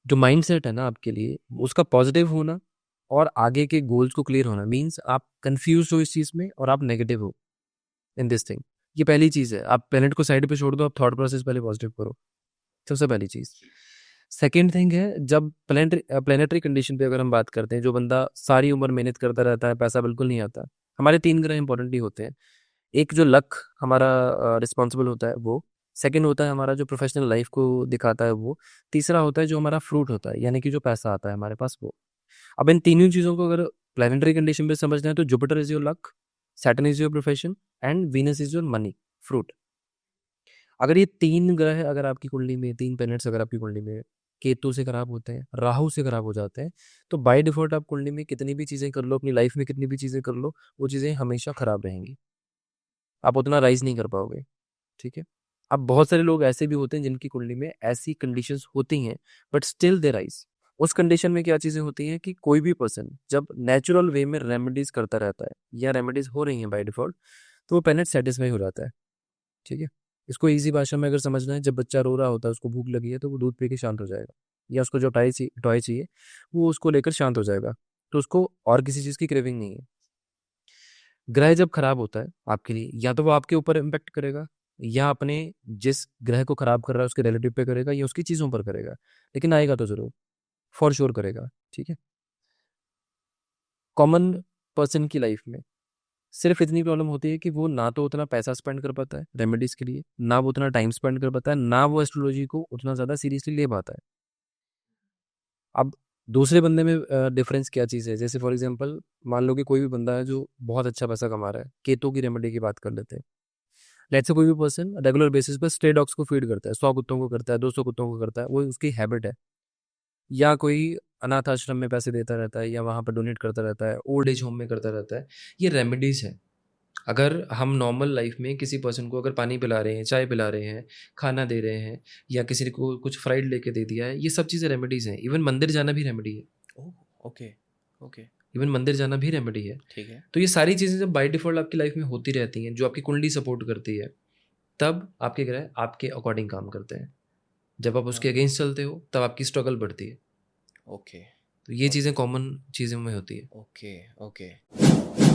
जो माइंडसेट है ना आपके लिए, उसका पॉजिटिव होना और आगे के गोल्स को क्लियर होना, मीन्स आप कंफ्यूज हो इस चीज़ में और आप नेगेटिव हो इन दिस थिंग। ये पहली चीज़ है। आप प्लेनेट को साइड पे छोड़ दो, आप थॉट प्रोसेस पहले पॉजिटिव करो, सबसे पहली चीज़। सेकेंड थिंग है, जब प्लेनेटरी कंडीशन पे अगर हम बात करते हैं, जो बंदा सारी उम्र मेहनत करता रहता है, पैसा बिल्कुल नहीं आता। हमारे 3 ग्रह इंपॉर्टेंटली होते हैं। एक जो लक हमारा रिस्पॉन्सिबल होता है वो, सेकंड होता है हमारा जो प्रोफेशनल लाइफ को दिखाता है वो, तीसरा होता है जो हमारा फ्रूट होता है, यानी कि जो पैसा आता है हमारे पास वो। अब इन तीनों चीज़ों को अगर प्लानिटरी कंडीशन पे समझना है तो Jupiter is your luck, Saturn is your profession and Venus is your money, fruit. अगर ये 3 ग्रह अगर आपकी कुंडली में, 3 प्लैनेट्स अगर आपकी कुंडली में केतु से खराब होते हैं, राहु से खराब हो जाते हैं, तो बाय डिफॉल्ट आप कुंडली में कितनी भी चीज़ें कर लो, अपनी लाइफ में कितनी भी चीज़ें कर लो, वो चीज़ें हमेशा खराब रहेंगी। आप उतना राइज नहीं कर पाओगे। ठीक है। अब बहुत सारे लोग ऐसे भी होते हैं जिनकी कुंडली में ऐसी कंडीशंस होती हैं, बट स्टिल दे राइज। उस कंडीशन में क्या चीज़ें होती हैं कि कोई भी पर्सन जब नेचुरल वे में रेमेडीज करता रहता है या रेमेडीज हो रही हैं बाय डिफॉल्ट, तो वो प्लेनेट सेटिस्फाई हो जाता है। ठीक है। इसको इजी भाषा में अगर समझना है, जब बच्चा रो रहा होता है, उसको भूख लगी है, तो वो दूध पी के शांत हो जाएगा, या उसको जो टॉय चाहिए वो उसको लेकर शांत हो जाएगा। तो उसको और किसी चीज़ की क्रेविंग नहीं है। ग्रह जब खराब होता है आपके लिए, या तो वो आपके ऊपर इम्पेक्ट करेगा, या अपने जिस ग्रह को खराब कर रहा है उसके रिलेटिव पे करेगा, या उसकी चीज़ों पर करेगा, लेकिन आएगा तो ज़रूर, फॉर श्योर करेगा। ठीक है। कॉमन पर्सन की लाइफ में सिर्फ इतनी प्रॉब्लम होती है कि वो ना तो उतना पैसा स्पेंड कर पाता है रेमेडीज के लिए, ना वो उतना टाइम स्पेंड कर पाता है, ना वो एस्ट्रोलॉजी को उतना ज़्यादा सीरियसली ले पाता है। अब दूसरे बंदे में डिफरेंस क्या चीज़ है, जैसे फॉर एग्जांपल मान लो कि कोई भी बंदा है जो बहुत अच्छा पैसा कमा रहा है, केतु की रेमेडी की बात कर लेते हैं। लेट्स से कोई भी पर्सन रेगुलर बेसिस पर स्ट्रे डॉग्स को फीड करता है, 100 कुत्तों को करता है, 200 कुत्तों को करता है, वो उसकी हैबिट है। या कोई अनाथ आश्रम में पैसे देता रहता है, या वहाँ पर डोनेट करता रहता है, ओल्ड एज होम में करता रहता है। ये रेमेडीज है। अगर हम नॉर्मल लाइफ में किसी पर्सन को अगर पानी पिला रहे हैं, चाय पिला रहे हैं, खाना दे रहे हैं, या किसी को कुछ फ्राइड लेके दे दिया है, ये सब चीज़ें रेमेडीज हैं। इवन मंदिर जाना भी रेमेडी है। ओह, ओके, ओके, इवन मंदिर जाना भी रेमेडी है। ठीक है। तो ये सारी चीज़ें जब बाय डिफ़ॉल्ट आपकी लाइफ में होती रहती हैं, जो आपकी कुंडली सपोर्ट करती है, तब आपके ग्रह आपके अकॉर्डिंग काम करते हैं। जब आप उसके हाँ, अगेंस्ट चलते हो, तब आपकी स्ट्रगल बढ़ती है। ओके, तो ये चीज़ें ओके, कॉमन चीज़ों में होती है। Okay, okay.